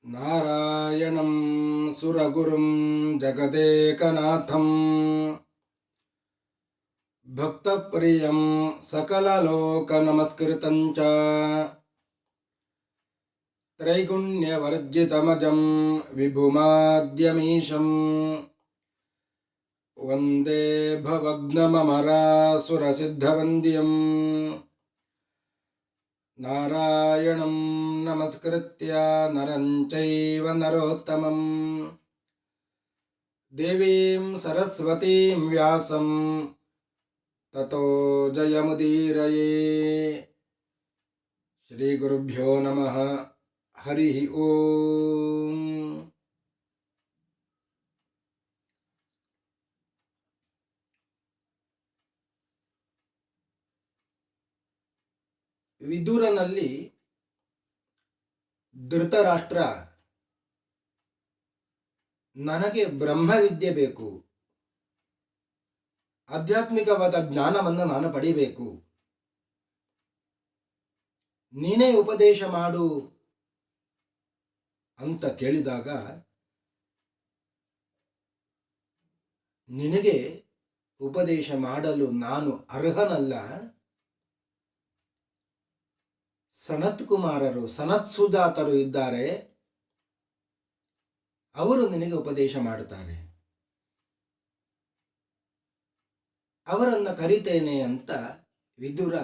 ನಾರಾಯಣಂ ಸುರಗುರುಂ ಜಗದೇಕನಾಥಂ ಭಕ್ತಪ್ರಿಯಂ ಸಕಲಲೋಕನಮಸ್ಕೃತಂ ಚ ತ್ರೈಗುಣ್ಯವರ್ಜಿತಮಜಂ ವಿಭುಮಾದ್ಯಮೀಶಂ ವಂದೇ ಭವಗ್ನಮಮರಾಸುರಸಿದ್ಧವಂದ್ಯಂ ನಾರಾಯಣಂ ನಮಸ್ಕೃತ್ಯ ನರಂ ಚೈವ ನರೋತ್ತಮಂ ದೇವೀಂ ಸರಸ್ವತೀಂ ವ್ಯಾಸಂ ತತೋ ಜಯಮುದೀರಯೇ. ಶ್ರೀ ಗುರುಭ್ಯೋ ನಮಃ. ಹರಿ ಓಂ. ವಿದುರನಲ್ಲಿ ಧೃತರಾಷ್ಟ್ರ ನನಗೆ ಬ್ರಹ್ಮವಿದ್ಯೆ ಬೇಕು, ಆಧ್ಯಾತ್ಮಿಕವಾದ ಜ್ಞಾನವನ್ನು ನಾನು ಪಡಿಬೇಕು, ನೀನೇ ಉಪದೇಶ ಮಾಡು ಅಂತ ಕೇಳಿದಾಗ, ನಿನಗೆ ಉಪದೇಶ ಮಾಡಲು ನಾನು ಅರ್ಹನಲ್ಲ, ಸನತ್ ಕುಮಾರರು ಸನತ್ಸುಜಾತರು ಇದ್ದಾರೆ, ಅವರು ನಿನಗೆ ಉಪದೇಶ ಮಾಡುತ್ತಾರೆ, ಅವರನ್ನು ಕರಿತೇನೆ ಅಂತ ವಿದುರ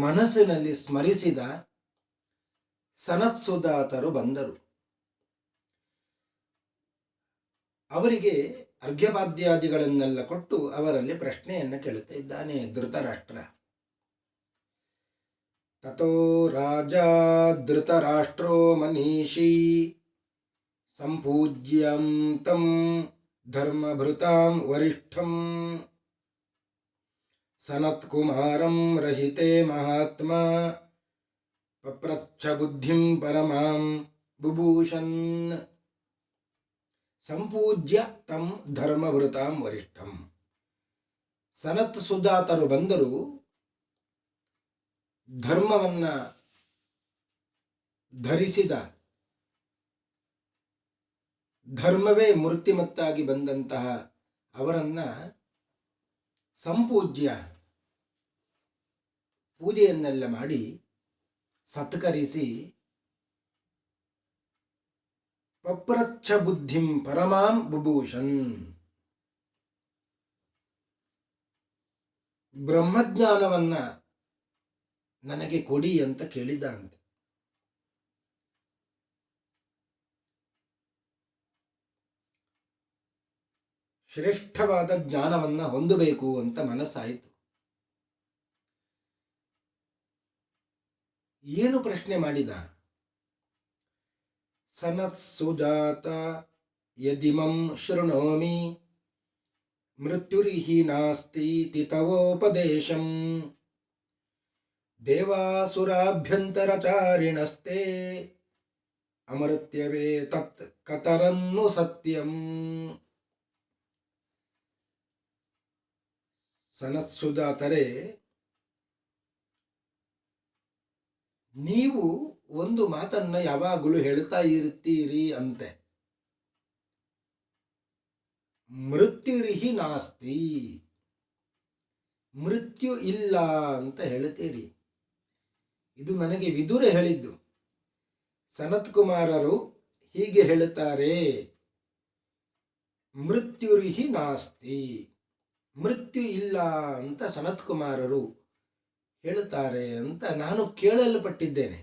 ಮನಸ್ಸಿನಲ್ಲಿ ಸ್ಮರಿಸಿದ. ಸನತ್ಸುಜಾತರು ಬಂದರು. ಅವರಿಗೆ ಅರ್ಘ್ಯಪಾದ್ಯಾದಿಗಳನ್ನೆಲ್ಲ ಕೊಟ್ಟು ಅವರಲ್ಲಿ ಪ್ರಶ್ನೆಯನ್ನು ಕೇಳುತ್ತಾ ಇದ್ದಾನೆ ಧೃತರಾಷ್ಟ್ರ. ತತೋ ರಾಜ ಧೃತರಾಷ್ಟ್ರೋ ಮನೀಷಿ ಸಂಪೂಜ್ಯಂ ತಂ ಧರ್ಮಭೃತಾಂ ವರಿಷ್ಠಂ ಸನತ್ಕುಮಾರಂ ರಹಿತೆ ಮಹಾತ್ಮ ಪಪ್ರಚ್ಛ ಬುದ್ಧಿಂ ಪರಮಾಂ ಬುಭೂಷನ್. ಸಂಪೂಜ್ಯ ತಂ ಧರ್ಮಭೃತಾಂ ವರಿಷ್ಠಂ. ಸನತ್ ಸುಜಾತರು ಬಂದರು. ಧರ್ಮವನ್ನ ಧರಿಸಿದ, ಧರ್ಮವೇ ಮೂರ್ತಿಮತ್ತಾಗಿ ಬಂದಂತಹ ಅವರನ್ನ ಸಂಪೂಜ್ಯ ಪೂಜೆಯನ್ನೆಲ್ಲ ಮಾಡಿ ಸತ್ಕರಿಸಿ, ಪಪ್ರಚ್ಛ ಬುದ್ಧಿಂ ಪರಮಾಂ ಬುಭೂಷನ್. ಬ್ರಹ್ಮಜ್ಞಾನವನ್ನ ನನಗೆ ಕೊಡಿ ಅಂತ ಕೇಳಿದ ಅಂತ. ಶ್ರೇಷ್ಠವಾದ ಜ್ಞಾನವನ್ನ ಹೊಂದಬೇಕು ಅಂತ ಮನಸ್ಸಾಯಿತು. ಏನು ಪ್ರಶ್ನೆ ಮಾಡಿದ? ಸನತ್ ಸುಜಾತ ಯದಿಮಂ ಶೃಣೋಮಿ ಮೃತ್ಯುರಿಹಿ ನಾಸ್ತಿ ತವೋಪದೇಶಂ ದೇವಾಸುರಾಭ್ಯಂತರಚಾರಿಣಸ್ತೆ ಅಮೃತ್ಯವೇ ತತ್ ಕತರನ್ನು ಸತ್ಯಂ. ಸನತ್ಸುಜಾತರೇ, ನೀವು ಒಂದು ಮಾತನ್ನ ಯಾವಾಗಲೂ ಹೇಳ್ತಾ ಇರ್ತೀರಿ ಅಂತೆ. ಮೃತ್ಯುರಿಹಿ ನಾಸ್ತಿ, ಮೃತ್ಯು ಇಲ್ಲ ಅಂತ ಹೇಳ್ತೀರಿ. ಇದು ನನಗೆ ವಿದುರ ಹೇಳಿದ್ದು. ಸನತ್ ಕುಮಾರರು ಹೀಗೆ ಹೇಳುತ್ತಾರೆ, ಮೃತ್ಯುರಿಹಿ ನಾಸ್ತಿ, ಮೃತ್ಯು ಇಲ್ಲ ಅಂತ ಸನತ್ ಕುಮಾರರು ಹೇಳುತ್ತಾರೆ ಅಂತ ನಾನು ಕೇಳಲ್ಪಟ್ಟಿದ್ದೇನೆ.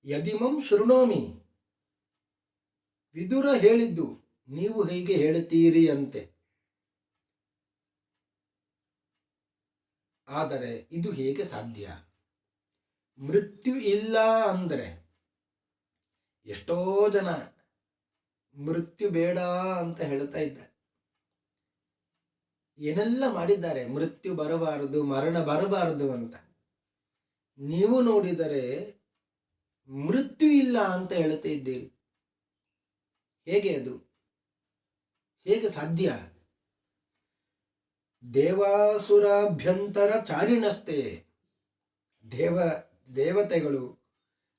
ಯದಿಮಂ ಶೃಣೋಮಿ, ವಿದುರ ಹೇಳಿದ್ದು, ನೀವು ಹೀಗೆ ಹೇಳುತ್ತೀರಿ ಅಂತೆ. ಆದರೆ ಇದು ಹೇಗೆ ಸಾಧ್ಯ? ಮೃತ್ಯು ಇಲ್ಲ ಅಂದರೆ ಎಷ್ಟೋ ಜನ ಮೃತ್ಯು ಬೇಡ ಅಂತ ಹೇಳ್ತಾ ಇದ್ದಾರೆ. ಏನೆಲ್ಲ ಮಾಡಿದ್ದಾರೆ, ಮೃತ್ಯು ಬರಬಾರದು, ಮರಣ ಬರಬಾರದು ಅಂತ. ನೀವು ನೋಡಿದರೆ ಮೃತ್ಯು ಇಲ್ಲ ಅಂತ ಹೇಳ್ತಾ ಇದ್ದೀರಿ. ಹೇಗೆ ಅದು? ಹೇಗೆ ಸಾಧ್ಯ? ದೇವಾಸುರಾಭ್ಯಂತರ ಚಾರಿಣಸ್ತೆ, ದೇವತೆಗಳು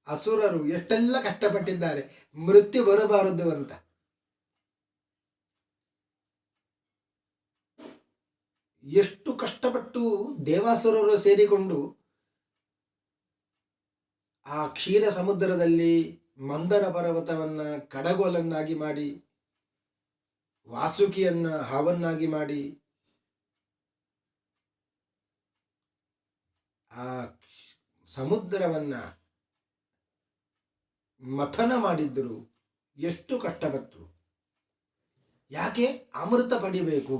ಅಸುರರು ಎಷ್ಟೆಲ್ಲ ಕಷ್ಟಪಟ್ಟಿದ್ದಾರೆ ಮೃತ್ಯು ಬರಬಾರದು ಅಂತ. ಎಷ್ಟು ಕಷ್ಟಪಟ್ಟು ದೇವಾಸುರರು ಸೇರಿಕೊಂಡು ಆ ಕ್ಷೀರ ಸಮುದ್ರದಲ್ಲಿ ಮಂದರ ಪರ್ವತವನ್ನ ಕಡಗೋಲನ್ನಾಗಿ ಮಾಡಿ, ವಾಸುಕಿಯನ್ನ ಹಾವನ್ನಾಗಿ ಮಾಡಿ, ಆ ಸಮುದ್ರವನ್ನ ಮಥನ ಮಾಡಿದ್ದರು. ಎಷ್ಟು ಕಷ್ಟಪಟ್ಟರು. ಯಾಕೆ? ಅಮೃತ ಪಡಿಬೇಕು,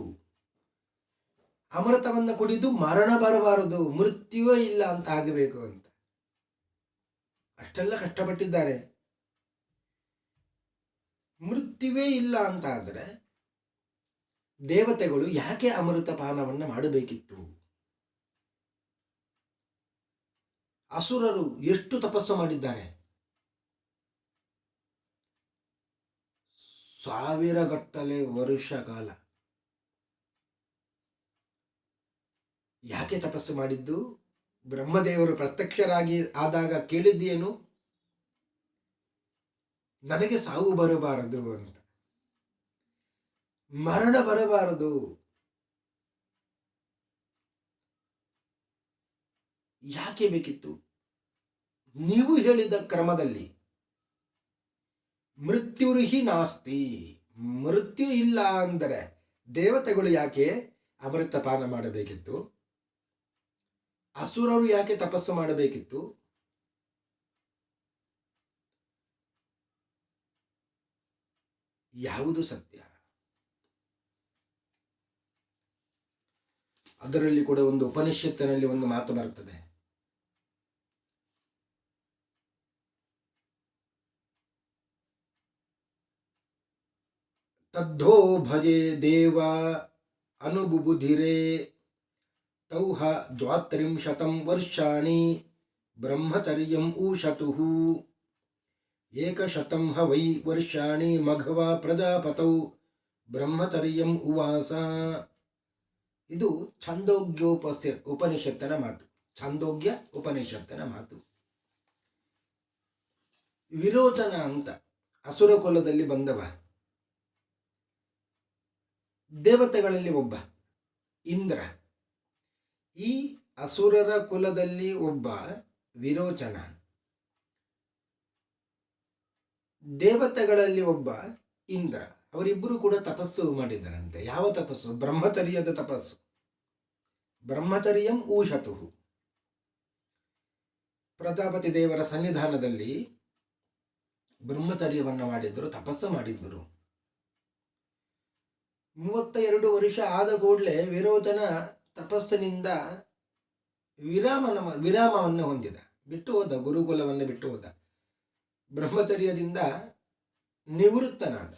ಅಮೃತವನ್ನು ಕುಡಿದು ಮರಣ ಬರಬಾರದು, ಮೃತ್ಯುವೇ ಇಲ್ಲ ಅಂತ ಆಗಬೇಕು ಅಂತ ಅಷ್ಟೆಲ್ಲ ಕಷ್ಟಪಟ್ಟಿದ್ದಾರೆ. ಮೃತ್ಯುವೇ ಇಲ್ಲ ಅಂತ ಆದರೆ ದೇವತೆಗಳು ಯಾಕೆ ಅಮೃತ ಪಾನವನ್ನು ಮಾಡಬೇಕಿತ್ತು? ಅಸುರರು ಎಷ್ಟು ತಪಸ್ಸು ಮಾಡಿದ್ದಾರೆ. 1000 ಗಟ್ಟಲೆ ವರ್ಷ ಕಾಲ. ಯಾಕೆ ತಪಸ್ಸು ಮಾಡಿದ್ದು? ಬ್ರಹ್ಮದೇವರು ಪ್ರತ್ಯಕ್ಷರಾಗಿ ಆದಾಗ ಕೇಳಿದ್ದೇನು? ನನಗೆ ಸಾವು ಬರಬಾರದು ಅಂತ, ಮರಣ ಬರಬಾರದು. ಯಾಕೆ ಬೇಕಿತ್ತು? ನೀವು ಹೇಳಿದ ಕ್ರಮದಲ್ಲಿ ಮೃತ್ಯುರ್ಹಿ ನಾಸ್ತಿ, ಮೃತ್ಯು ಇಲ್ಲ ಅಂದರೆ ದೇವತೆಗಳು ಯಾಕೆ ಅಮೃತ ಪಾನ ಮಾಡಬೇಕಿತ್ತು? ಅಸುರರು ಯಾಕೆ ತಪಸ್ಸು ಮಾಡಬೇಕಿತ್ತು? ಯಾವುದು ಸತ್ಯ? ಅದರಲ್ಲಿ ಕೂಡ ಒಂದು ಉಪನಿಷತ್ತಿನಲ್ಲಿ ಒಂದು ಮಾತು ಬರ್ತದೆ. ತದ್ಧೋ ಭಜೆ ದೇವ ಅನುಬುಬುಧಿರೆ ತೌಹ 32 ವರ್ಷಾಣಿ ಬ್ರಹ್ಮಚರ್ಯಂ ಊಷತುಃ 100 ಹ ವೈ ವರ್ಷಾಣಿ ಮಘವ ಪ್ರಜಾಪತೌ ಬ್ರಹ್ಮಚರ್ಯಂ ಉವಾಸ. ಇದು ಉಪನಿಷತ್ತಿನ ಮಾತು. ಛಾಂದೋಗ್ಯ ಉಪನಿಷತ್ತಿನ ಮಾತು. ವಿರೋಚನ ಅಂತ ಅಸುರ ಕುಲದಲ್ಲಿ ಬಂದವ, ದೇವತೆಗಳಲ್ಲಿ ಒಬ್ಬ ಇಂದ್ರ. ಈ ಅಸುರರ ಕುಲದಲ್ಲಿ ಒಬ್ಬ ವಿರೋಚನ, ದೇವತೆಗಳಲ್ಲಿ ಒಬ್ಬ ಇಂದ್ರ. ಅವರಿಬ್ಬರು ಕೂಡ ತಪಸ್ಸು ಮಾಡಿದರಂತೆ. ಯಾವ ತಪಸ್ಸು? ಬ್ರಹ್ಮಚರ್ಯದ ತಪಸ್ಸು. ಬ್ರಹ್ಮಚರ್ಯಂ ಊಷತು. ಪ್ರಜಾಪತಿ ದೇವರ ಸನ್ನಿಧಾನದಲ್ಲಿ ಬ್ರಹ್ಮಚರ್ಯವನ್ನು ಮಾಡಿದ್ದರು, ತಪಸ್ಸು ಮಾಡಿದ್ದರು. 32 ವರ್ಷ ಆದ ಕೂಡಲೇ ವಿರೋಚನ ತಪಸ್ಸಿನಿಂದ ವಿರಾಮವನ್ನು ಹೊಂದಿದ. ಬಿಟ್ಟು ಹೋದ, ಗುರುಕುಲವನ್ನು ಬಿಟ್ಟು ಹೋದ, ಬ್ರಹ್ಮಚರ್ಯದಿಂದ ನಿವೃತ್ತನಾದ.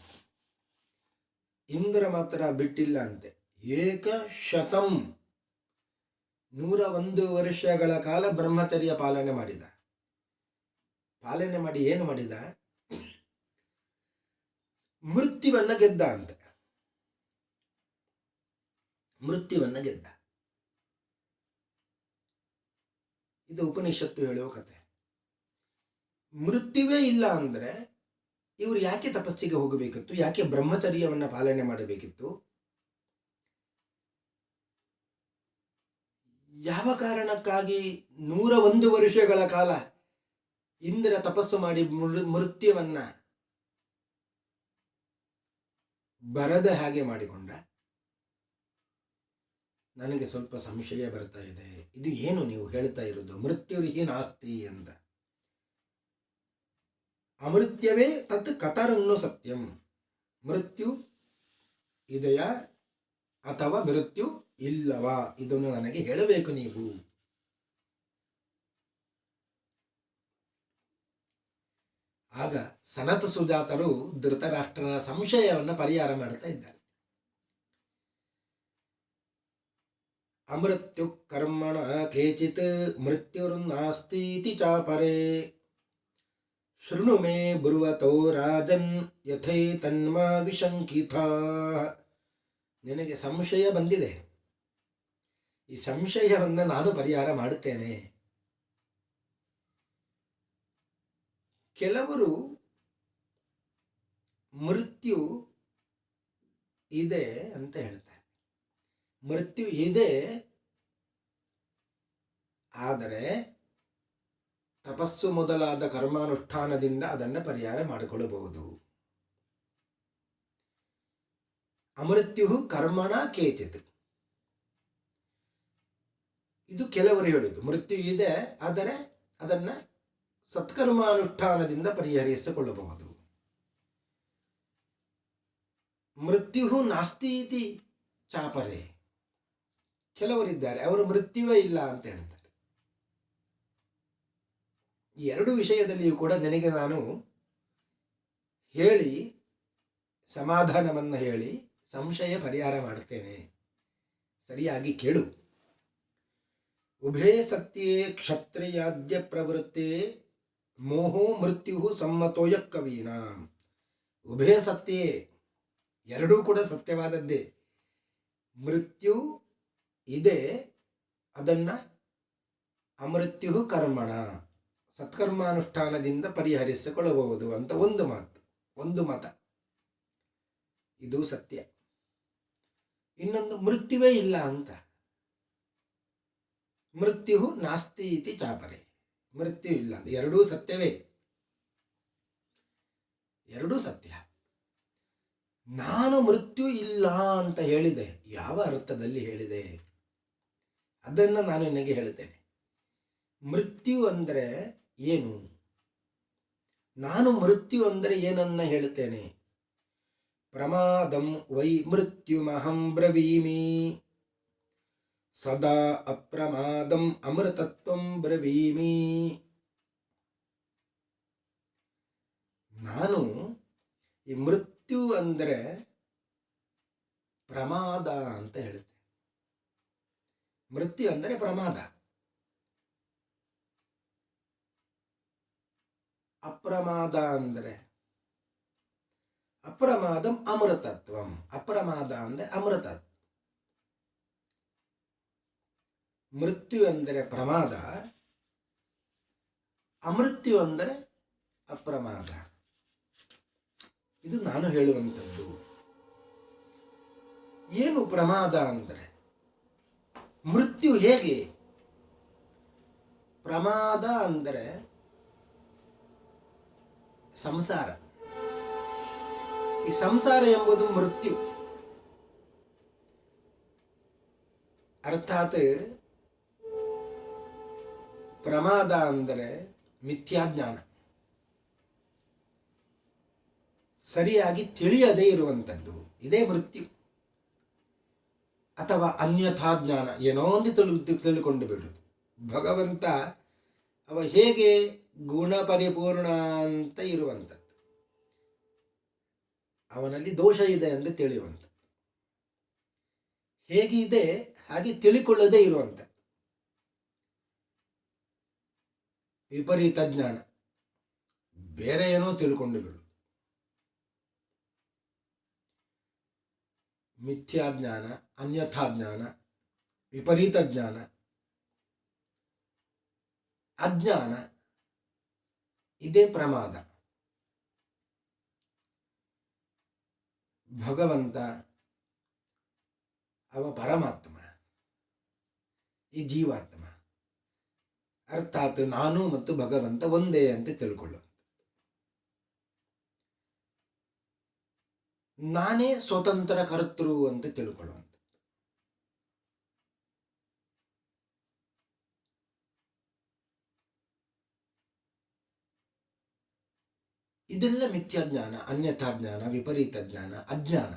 ಇಂದ್ರ ಮಾತ್ರ ಬಿಟ್ಟಿಲ್ಲ ಅಂತೆ. 101 ವರ್ಷಗಳ ಕಾಲ ಬ್ರಹ್ಮಚರ್ಯ ಪಾಲನೆ ಮಾಡಿದ. ಪಾಲನೆ ಮಾಡಿ ಏನು ಮಾಡಿದ? ಮೃತ್ಯುವನ್ನ ಗೆದ್ದ ಅಂತೆ. ಮೃತ್ಯುವನ್ನ ಗೆದ್ದ. ಇದು ಉಪನಿಷತ್ತು ಹೇಳುವ ಕಥೆ. ಮೃತ್ಯುವೇ ಇಲ್ಲ ಅಂದ್ರೆ ಇವರು ಯಾಕೆ ತಪಸ್ಸಿಗೆ ಹೋಗಬೇಕಿತ್ತು? ಯಾಕೆ ಬ್ರಹ್ಮಚರ್ಯವನ್ನ ಪಾಲನೆ ಮಾಡಬೇಕಿತ್ತು? ಯಾವ ಕಾರಣಕ್ಕಾಗಿ 101 ವರ್ಷಗಳ ಕಾಲ ಇಂದ್ರ ತಪಸ್ಸು ಮಾಡಿ ಮೃತ್ಯುವನ್ನ ಬರದ ಹಾಗೆ ಮಾಡಿಕೊಂಡ? ನನಗೆ ಸ್ವಲ್ಪ ಸಂಶಯ ಬರ್ತಾ ಇದೆ. ಇದು ಏನು ನೀವು ಹೇಳ್ತಾ ಇರೋದು? ಮೃತ್ಯುರ್ಹಿ ನಾಸ್ತಿ ಅಂತ. ಅಮೃತ್ಯವೇ ತತ್ ಕತರನ್ನು ಸತ್ಯಂ. ಮೃತ್ಯು ಇದೆಯಾ ಅಥವಾ ಮೃತ್ಯು ಇಲ್ಲವಾ? ಇದನ್ನು ನನಗೆ ಹೇಳಬೇಕು ನೀವು. ಆಗ ಸನತ ಸುಜಾತರು ಧೃತರಾಷ್ಟ್ರನ ಸಂಶಯವನ್ನು ಪರಿಹಾರ ಮಾಡ್ತಾ ಇದ್ದಾರೆ. ಅಮೃತ್ಯು ಕರ್ಮಣ ಕೇಚಿತ್ ಮೃತ್ಯುರ್ನಾಸ್ತೀತಿ ಚಾಪರೇ ಶೃಣು ಮೇ ಬ್ರುವತೋ ರಾಜನ್ ಯಥೈ ತನ್ಮಾ ವಿಶಂಕಿತ. ನಿನಗೆ ಸಂಶಯ ಬಂದಿದೆ, ಈ ಸಂಶಯವನ್ನು ನಾನು ಪರಿಹಾರ ಮಾಡುತ್ತೇನೆ. ಕೆಲವರು ಮೃತ್ಯು ಇದೆ ಅಂತ ಹೇಳ್ತಾರೆ. ಮೃತ್ಯು ಇದೆ, ಆದರೆ ತಪಸ್ಸು ಮೊದಲಾದ ಕರ್ಮಾನುಷ್ಠಾನದಿಂದ ಅದನ್ನು ಪರಿಹಾರ ಮಾಡಿಕೊಳ್ಳಬಹುದು. ಅಮೃತ್ಯು ಕರ್ಮಣ ಕೇಚಿತ್, ಇದು ಕೆಲವರು ಹೇಳುವುದು. ಮೃತ್ಯು ಇದೆ, ಆದರೆ ಅದನ್ನು ಸತ್ಕರ್ಮಾನುಷ್ಠಾನದಿಂದ ಪರಿಹರಿಸಿಕೊಳ್ಳಬಹುದು. ಮೃತ್ಯು ನಾಸ್ತಿ ಇತಿ ಚಾಪರೆ, ಕೆಲವರಿದ್ದಾರೆ ಅವರು ಮೃತ್ಯುವೇ ಇಲ್ಲ ಅಂತ ಹೇಳ್ತಾರೆ. ಈ ಎರಡು ವಿಷಯದಲ್ಲಿಯೂ ಕೂಡ ನಿನಗೆ ನಾನು ಹೇಳಿ ಸಮಾಧಾನವನ್ನು ಹೇಳಿ ಸಂಶಯ ಪರಿಹಾರ ಮಾಡುತ್ತೇನೆ, ಸರಿಯಾಗಿ ಕೇಳು. ಉಭಯ ಸತ್ಯೇ ಕ್ಷತ್ರಿಯಾದ್ಯ ಪ್ರವೃತ್ತೆ ಮೋಹೋ ಮೃತ್ಯು ಸಮ್ಮತೋಯ ಕವೀನಾಂ. ಉಭಯ ಸತ್ಯೇ, ಎರಡೂ ಕೂಡ ಸತ್ಯವಾದದ್ದೇ. ಮೃತ್ಯು ಇದೆ, ಅದನ್ನು ಅಮೃತ್ಯು ಕರ್ಮಣ, ಸತ್ಕರ್ಮಾನುಷ್ಠಾನದಿಂದ ಪರಿಹರಿಸಿಕೊಳ್ಳಬಹುದು ಅಂತ ಒಂದು ಮತ. ಇದು ಸತ್ಯ. ಇನ್ನೊಂದು ಮೃತ್ಯುವೇ ಇಲ್ಲ ಅಂತ, ಮೃತ್ಯು ನಾಸ್ತಿ ಇತಿ ಚಾಪರೆ, ಮೃತ್ಯು ಇಲ್ಲ. ಎರಡೂ ಸತ್ಯವೇ, ಎರಡೂ ಸತ್ಯ. ನಾನು ಮೃತ್ಯು ಇಲ್ಲ ಅಂತ ಹೇಳಿದೆ, ಯಾವ ಅರ್ಥದಲ್ಲಿ ಹೇಳಿದೆ ಅದನ್ನು ನಾನು ನಿನಗೆ ಹೇಳ್ತೇನೆ. ಮೃತ್ಯು ಅಂದರೆ ಏನು, ನಾನು ಮೃತ್ಯು ಅಂದರೆ ಏನನ್ನ ಹೇಳ್ತೇನೆ. ಪ್ರಮಾದಂ ವೈ ಮೃತ್ಯುಮಹಂ ಬ್ರವೀಮಿ, ಸದಾ ಅಪ್ರಮಾದಂ ಅಮೃತತ್ವಂ ಬ್ರವೀಮಿ. ನಾನು ಈ ಮೃತ್ಯು ಅಂದರೆ ಪ್ರಮಾದ ಅಂತ ಹೇಳ್ತೇನೆ. ಮೃತ್ಯು ಅಂದರೆ ಪ್ರಮಾದ, ಅಪ್ರಮಾದ ಅಂದರೆ ಅಪ್ರಮಾದಂ ಅಮೃತತ್ವಂ. ಅಪ್ರಮಾದ ಅಂದರೆ ಅಮೃತ. ಮೃತ್ಯು ಅಂದರೆ ಪ್ರಮಾದ, ಅಮೃತ್ಯು ಅಂದರೆ ಅಪ್ರಮಾದ. ಇದು ನಾನು ಹೇಳುವಂಥದ್ದು. ಏನು ಪ್ರಮಾದ ಅಂದರೆ, ಮೃತ್ಯು ಹೇಗೆ? ಪ್ರಮಾದ ಅಂದರೆ ಸಂಸಾರ. ಈ ಸಂಸಾರ ಎಂಬುದು ಮೃತ್ಯು. ಅರ್ಥಾತ್ ಪ್ರಮಾದ ಅಂದರೆ ಮಿಥ್ಯಾಜ್ಞಾನ, ಸರಿಯಾಗಿ ತಿಳಿಯದೇ ಇರುವಂಥದ್ದು, ಇದೇ ಮೃತ್ಯು. ಅಥವಾ ಅನ್ಯಥಾ ಜ್ಞಾನ, ಏನೋ ಒಂದು ತಿಳ್ಕೊಂಡು ಬಿಡುವುದು. ಭಗವಂತ ಅವ ಹೇಗೆ ಗುಣ ಪರಿಪೂರ್ಣ ಅಂತ ಇರುವಂಥದ್ದು, ಅವನಲ್ಲಿ ದೋಷ ಇದೆ ಎಂದು ತಿಳಿಯುವಂಥದ್ದು. ಹೇಗಿದೆ ಹಾಗೆ ತಿಳಿಕೊಳ್ಳದೇ ಇರುವಂಥದ್ದು ವಿಪರೀತ ಜ್ಞಾನ, ಬೇರೆ ಏನೋ ತಿಳ್ಕೊಂಡು ಬಿಡು. ಮಿಥ್ಯಾಜ್ಞಾನ, ಅನ್ಯಥಾ ಜ್ಞಾನ, ವಿಪರೀತ ಜ್ಞಾನ, ಅಜ್ಞಾನ, ಇದೇ ಪ್ರಮಾದ. ಭಗವಂತ ಅವ ಪರಮಾತ್ಮ, ಈ ಜೀವಾತ್ಮ. ಅರ್ಥಾತ್ ನಾನು ಮತ್ತು ಭಗವಂತ ಒಂದೇ ಅಂತ ತಿಳ್ಕೊಳ್ಳುವ. ನಾನೇ ಸ್ವತಂತ್ರ ಕರ್ತೃ ಅಂತ ತಿಳ್ಕೊಳ್ಳುವಂಥ. ಇದೆಲ್ಲ ಮಿಥ್ಯಾಜ್ಞಾನ, ಅನ್ಯಥಾ ಜ್ಞಾನ, ವಿಪರೀತ ಜ್ಞಾನ, ಅಜ್ಞಾನ.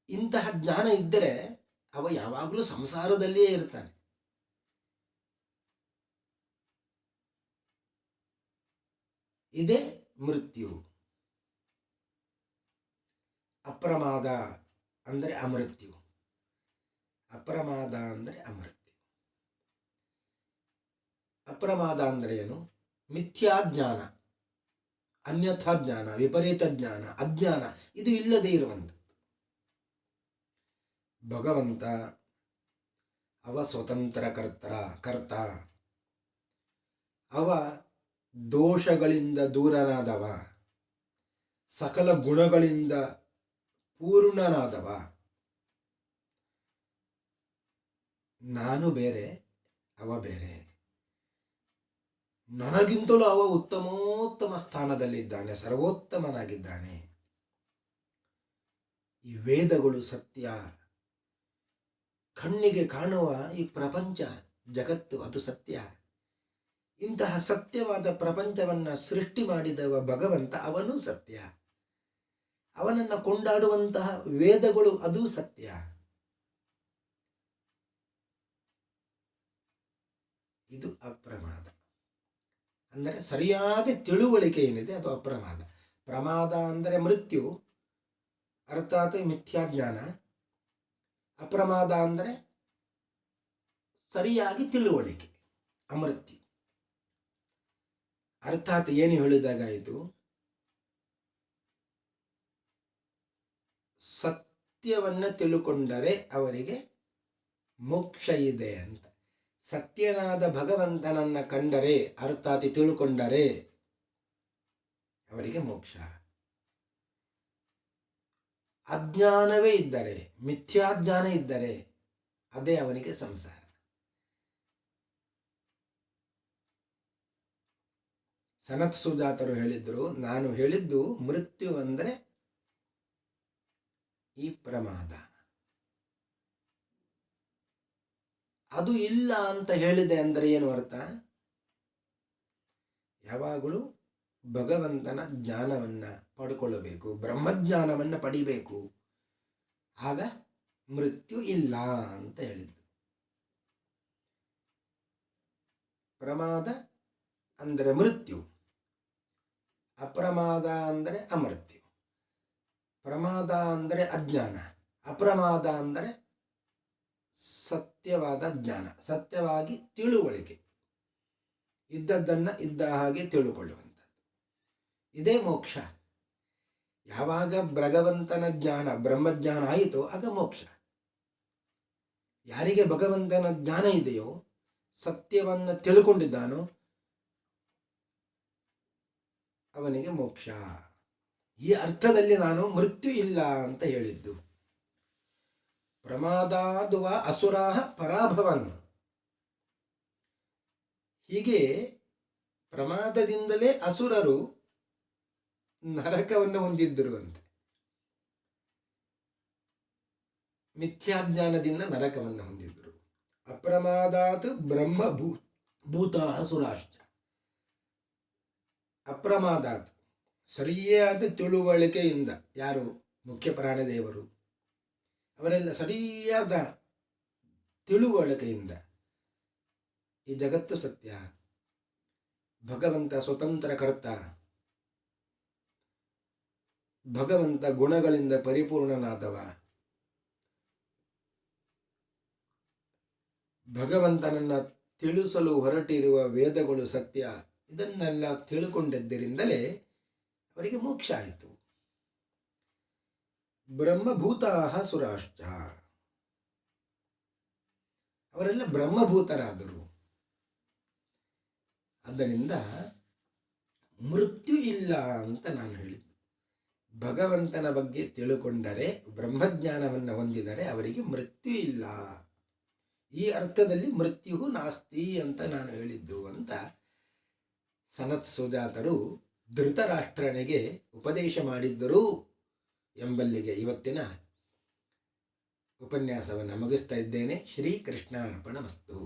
ಇಂತಹ ಜ್ಞಾನ ಇದ್ದರೆ ಅವ ಯಾವಾಗಲೂ ಸಂಸಾರದಲ್ಲಿಯೇ ಇರ್ತಾನೆ. ಇದೇ ಮೃತ್ಯು. ಅಪ್ರಮಾದ ಅಂದರೆ ಅಮೃತ್ಯು, ಅಪ್ರಮಾದ ಅಂದರೆ ಅಮೃತ್ಯು. ಅಪ್ರಮಾದ ಅಂದರೆ ಏನು? ಮಿಥ್ಯಾಜ್ಞಾನ, ಅನ್ಯಥಾ ಜ್ಞಾನ, ವಿಪರೀತ ಜ್ಞಾನ, ಅಜ್ಞಾನ, ಇದು ಇಲ್ಲದೇ ಇರುವಂಥದ್ದು. ಭಗವಂತ ಅವ ಸ್ವತಂತ್ರ ಕರ್ತ, ಅವ ದೋಷಗಳಿಂದ ದೂರನಾದವ, ಸಕಲ ಗುಣಗಳಿಂದ ಪೂರ್ಣನಾದವ. ನಾನು ಬೇರೆ, ಅವ ಬೇರೆ. ನನಗಿಂತಲೂ ಅವ ಉತ್ತಮೋತ್ತಮ ಸ್ಥಾನದಲ್ಲಿದ್ದಾನೆ, ಸರ್ವೋತ್ತಮನಾಗಿದ್ದಾನೆ. ಈ ವೇದಗಳು ಸತ್ಯ, ಕಣ್ಣಿಗೆ ಕಾಣುವ ಈ ಪ್ರಪಂಚ ಜಗತ್ತು ಅದು ಸತ್ಯ. ಇಂತಹ ಸತ್ಯವಾದ ಪ್ರಪಂಚವನ್ನು ಸೃಷ್ಟಿ ಮಾಡಿದವ ಭಗವಂತ, ಅವನು ಸತ್ಯ. ಅವನನ್ನು ಕೊಂಡಾಡುವಂತಹ ವೇದಗಳು ಅದು ಸತ್ಯ. ಇದು ಅಪ್ರಮಾದ. ಅಂದರೆ ಸರಿಯಾದ ತಿಳುವಳಿಕೆ ಏನಿದೆ ಅದು ಅಪ್ರಮಾದ. ಪ್ರಮಾದ ಅಂದರೆ ಮೃತ್ಯು, ಅರ್ಥಾತ್ ಮಿಥ್ಯಾಜ್ಞಾನ. ಅಪ್ರಮಾದ ಅಂದರೆ ಸರಿಯಾಗಿ ತಿಳುವಳಿಕೆ, ಅಮೃತ್ಯು. ಅರ್ಥಾತ್ ಏನು ಹೇಳಿದಾಗಾಯಿತು, ಸತ್ಯವನ್ನು ತಿಳುಕೊಂಡರೆ ಅವರಿಗೆ ಮೋಕ್ಷ ಇದೆ ಅಂತ. ಸತ್ಯನಾದ ಭಗವಂತನನ್ನು ಕಂಡರೆ, ಅರ್ಥಾತ್ ತಿಳುಕೊಂಡರೆ ಅವರಿಗೆ ಮೋಕ್ಷ. ಅಜ್ಞಾನವೇ ಇದ್ದರೆ, ಮಿಥ್ಯಾಜ್ಞಾನ ಇದ್ದರೆ ಅದೇ ಅವನಿಗೆ ಸಂಸಾರ. ಸನತ್ ಸುಜಾತರು ಹೇಳಿದ್ರು, ನಾನು ಹೇಳಿದ್ದು ಮೃತ್ಯು ಅಂದರೆ ಈ ಪ್ರಮಾದ. ಅದು ಇಲ್ಲ ಅಂತ ಹೇಳಿದೆ ಅಂದರೆ ಏನು ಅರ್ಥ? ಯಾವಾಗಲೂ ಭಗವಂತನ ಜ್ಞಾನವನ್ನು ಪಡ್ಕೊಳ್ಳಬೇಕು, ಬ್ರಹ್ಮಜ್ಞಾನವನ್ನು ಪಡಿಬೇಕು, ಆಗ ಮೃತ್ಯು ಇಲ್ಲ ಅಂತ ಹೇಳಿದ್ದು. ಪ್ರಮಾದ ಅಂದರೆ ಮೃತ್ಯು, ಅಪ್ರಮಾದ ಅಂದರೆ ಅಮೃತ್ಯು. ಪ್ರಮಾದ ಅಂದರೆ ಅಜ್ಞಾನ, ಅಪ್ರಮಾದ ಅಂದರೆ ಸತ್ಯವಾದ ಜ್ಞಾನ, ಸತ್ಯವಾಗಿ ತಿಳುವಳಿಕೆ, ಇದ್ದದ್ದನ್ನು ಇದ್ದ ಹಾಗೆ ತಿಳುಕೊಳ್ಳುವಂಥದ್ದು. ಇದೇ ಮೋಕ್ಷ. ಯಾವಾಗ ಭಗವಂತನ ಜ್ಞಾನ, ಬ್ರಹ್ಮಜ್ಞಾನ ಆಯಿತೋ ಆಗ ಮೋಕ್ಷ. ಯಾರಿಗೆ ಭಗವಂತನ ಜ್ಞಾನ ಇದೆಯೋ, ಸತ್ಯವನ್ನು ತಿಳ್ಕೊಂಡಿದ್ದಾನೋ ಅವನಿಗೆ ಮೋಕ್ಷ. ಈ ಅರ್ಥದಲ್ಲಿ ನಾನು ಮೃತ್ಯು ಇಲ್ಲ ಅಂತ ಹೇಳಿದ್ದು. ಪ್ರಮಾದಾದುವ ಅಸುರಾಹ ಪರಾಭವನ್. ಹೀಗೆ ಪ್ರಮಾದದಿಂದಲೇ ಅಸುರರು ನರಕವನ್ನು ಹೊಂದಿದ್ದರು ಅಂತ. ಮಿಥ್ಯಾಜ್ಞಾನದಿಂದ ನರಕವನ್ನು ಹೊಂದಿದ್ದರು. ಅಪ್ರಮಾದಾತ್ ಬ್ರಹ್ಮಭೂತ ಅಸುರಾಶ್ಚ. ಅಪ್ರಮಾದಾತ್ ಸರಿಯಾದ ತಿಳುವಳಿಕೆಯಿಂದ, ಯಾರು? ಮುಖ್ಯ ಪ್ರಾಣದೇವರು. ಅವರೆಲ್ಲ ಸರಿಯಾದ ತಿಳುವಳಿಕೆಯಿಂದ ಈ ಜಗತ್ತು ಸತ್ಯ, ಭಗವಂತ ಸ್ವತಂತ್ರ ಕರ್ತ, ಭಗವಂತ ಗುಣಗಳಿಂದ ಪರಿಪೂರ್ಣನಾದವ, ಭಗವಂತನನ್ನು ತಿಳಿಸಲು ಹೊರಟಿರುವ ವೇದಗಳು ಸತ್ಯ, ಇದನ್ನೆಲ್ಲ ತಿಳ್ಕೊಂಡಿದ್ದರಿಂದಲೇ ಅವರಿಗೆ ಮೋಕ್ಷ ಆಯಿತು. ಬ್ರಹ್ಮಭೂತಾಹ ಸುರಾಶ್ಚ. ಅವರೆಲ್ಲ ಬ್ರಹ್ಮಭೂತರಾದರು. ಆದ್ದರಿಂದ ಮೃತ್ಯು ಇಲ್ಲ ಅಂತ ನಾನು ಹೇಳಿದ್ದು. ಭಗವಂತನ ಬಗ್ಗೆ ತಿಳುಕೊಂಡರೆ, ಬ್ರಹ್ಮಜ್ಞಾನವನ್ನು ಹೊಂದಿದರೆ ಅವರಿಗೆ ಮೃತ್ಯು ಇಲ್ಲ. ಈ ಅರ್ಥದಲ್ಲಿ ಮೃತ್ಯು ನಾಸ್ತಿ ಅಂತ ನಾನು ಹೇಳಿದ್ದು ಅಂತ ಸನತ್ ಸುಜಾತರು ಧೃತರಾಷ್ಟ್ರನಿಗೆ ಉಪದೇಶ ಮಾಡಿದ್ದರು ಎಂಬಲ್ಲಿಗೆ ಇವತ್ತಿನ ಉಪನ್ಯಾಸವನ್ನು ಮುಗಿಸ್ತಾ ಇದ್ದೇನೆ. ಶ್ರೀಕೃಷ್ಣಾರ್ಪಣಮಸ್ತು.